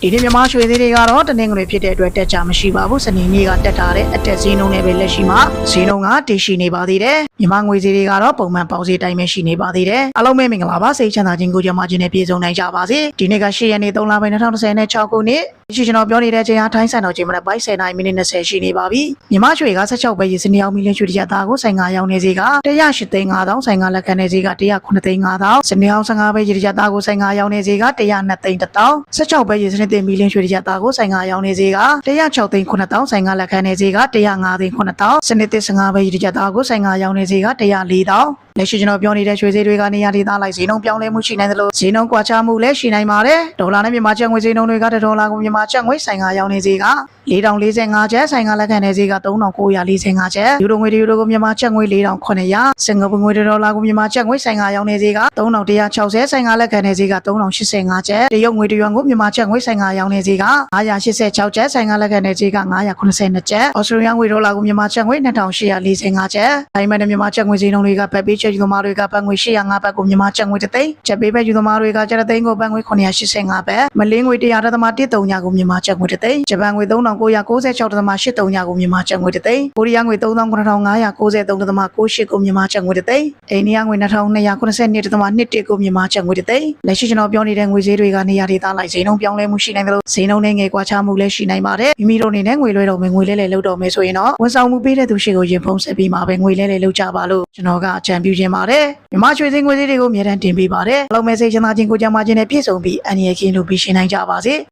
ဒီနေ့မြန်မာရွှေသေးတွေကတော့တနင်္ဂနွေဖြစ်တဲ့အတွက်တက်ကြမရှိပါဘူးစနေနေ့ကတက်ထားတဲ့အတက်ဈေးနှုန်းနဲ့ပဲလက်ရှိမှာဈေးနှုန်းကတည်ရှိနေပါသေးတယ်မြန်မာငွေဈေးတွေကတော့ပုံမှန်ပေါက်ဈေးတိုင်းပဲရှိနေပါသေးတယ်အားလုံးပဲမင်္ဂလာပါစိတ်ချမ်းသာခြင်းကိုကြမှာခြင်းနဲ့ပြည့်စုံနိုင်ကြပါစေဒီနေ့က10ရက်နေ့3လပိုင်း2026ခုနှစ်ရှိကျွန်တော်ပြောနေတဲ့ချိန်အားထိုင်းဆိုင်တော်ချိန်မှာပိုင်း10နာရီမိနစ်20ရှိနေပါပြီမြန်မာရွှေက16ပဲရေစနေအောင်မီလင်းရွှေတရသားကိုဆိုင်9ရောင်းနေဈေးက108သိန်း5000ဆိုင်9လက်ခံနေဈေးက109သိန်း5000စနေအောင်15ပဲရေတရသားကိုဆိုင်9ရောင်းနေဈေးက102သိန်း1000 16ပဲရေစနေသိန်းမီလင်းရွှေတရသားကိုဆိုင်9ရောင်းနေဈေးက106သိန်း9000ဆိုင်9လက်ခံနေဈေးက105သိန်း9000စနေသိန်း15ပဲရေတရသားကိုဆိုင်9ရောင်းနေဈေးက104,000လက်ရှိကျွန်တော်ပြောနေတဲ့ရွှေဈေးတွေကနေရာဒေသလိုက်ဈေးနှုန်းပြောင်းလဲမှုရှိနိုင်သလိုဈေးနှုန်းကွာခြားမှုလည်းရှိနိုင်ပါတယ်ဒေါ်လာနဲ့မြန်မာကျပ်ငွေဈေးနှုန်းတွေကဒေါ်လာကိုမြန်မာကျပ်ငွေဆိုင်ကရောင်းနေဈေးက4045ကျပ်ဆိုင်ကလက်ခံနေဈေးက3945ကျပ်ယူရိုငွေကိုမြန်မာကျပ်ငွေ4900စင်ကာပူငွေဒေါ်လာကိုမြန်မာကျပ်ငွေဆိုင်ကရောင်းနေဈေးက3160ဆိုင်ကလက်ခံနေဈေးက3085ကျပ်တရုတ်ငွေတရွမ်ကိုမြန်မာကျပ်ငွေဆိုင်ကရောင်းနေဈေးက986ကျပ်ဆိုင်ကလက်ခံနေဈေးက992ကျပ်ဩစတြေးလျငွေဒေါ်လာကိုမြန်မာကျပ်ငွေ2845ကျပ်ဒါမှမဟုတ်မြန်မာကျပ်ငွေဈေးနှုန်းတွေကဖက်ပေးချက်ယူသမားတွေကဘတ်ငွေ805ဘတ်ကိုမြန်မာကျပ်ငွေ3သိန်းချက်ပေးဘက်ယူသမားတွေကကျပ်3သိန်းကိုဘတ်ငွေ985ဘတ်မလင်းငွေ100.13ညကိုမြန်မာကျပ်ငွေ3သိန်းဂျပန်ငွေ3996.83ညကိုမြန်မာကျပ်ငွေ3သိန်းကိုရီးယားငွေ3993.93.98ကိုမြန်မာကျပ်ငွေ3သိန်းအိန္ဒိယငွေ2292.21ကိုမြန်မာကျပ်ငွေ3သိန်းလက်ရှိကျွန်တော်ပြောနေတဲ့ငွေဈေးတွေကနေရာဒေသလိုက်ဈေးနှုန်းပြောင်းလဲမှုရှိနိုင်တယ်လို့ဈေးနှုန်းနဲ့ငွေကွာခြားမှုလည်းရှိနိုင်ပါတယ်မိမိတို့အနေနဲ့ငွေလွှဲတော်မယ်ငွေလဲလှယ်လုပ်တော်မယ်ဆိုရင်တော့ဝန်ဆောင်မှုပေးတဲ့သူရှိကိုရင်ဖုံးဆက်ပြီးမှာပဲငွေလဲလှယ်လုပ်ကြပါလို့ကျွန်တော်ကအကြံပြုခြင်းပါတယ်မြန်မာရွှေစင်းငွေစည်းတွေကိုအမြဲတမ်းတင်ပေးပါတယ်။အလုံးမဲ့စိတ်ချမ်းသာခြင်းကိုကြမ်းမာခြင်းနဲ့ပြည့်စုံပြီးအန္တရာယ်ကင်းလို့ပြီးရှင်းနိုင်ကြပါစေ။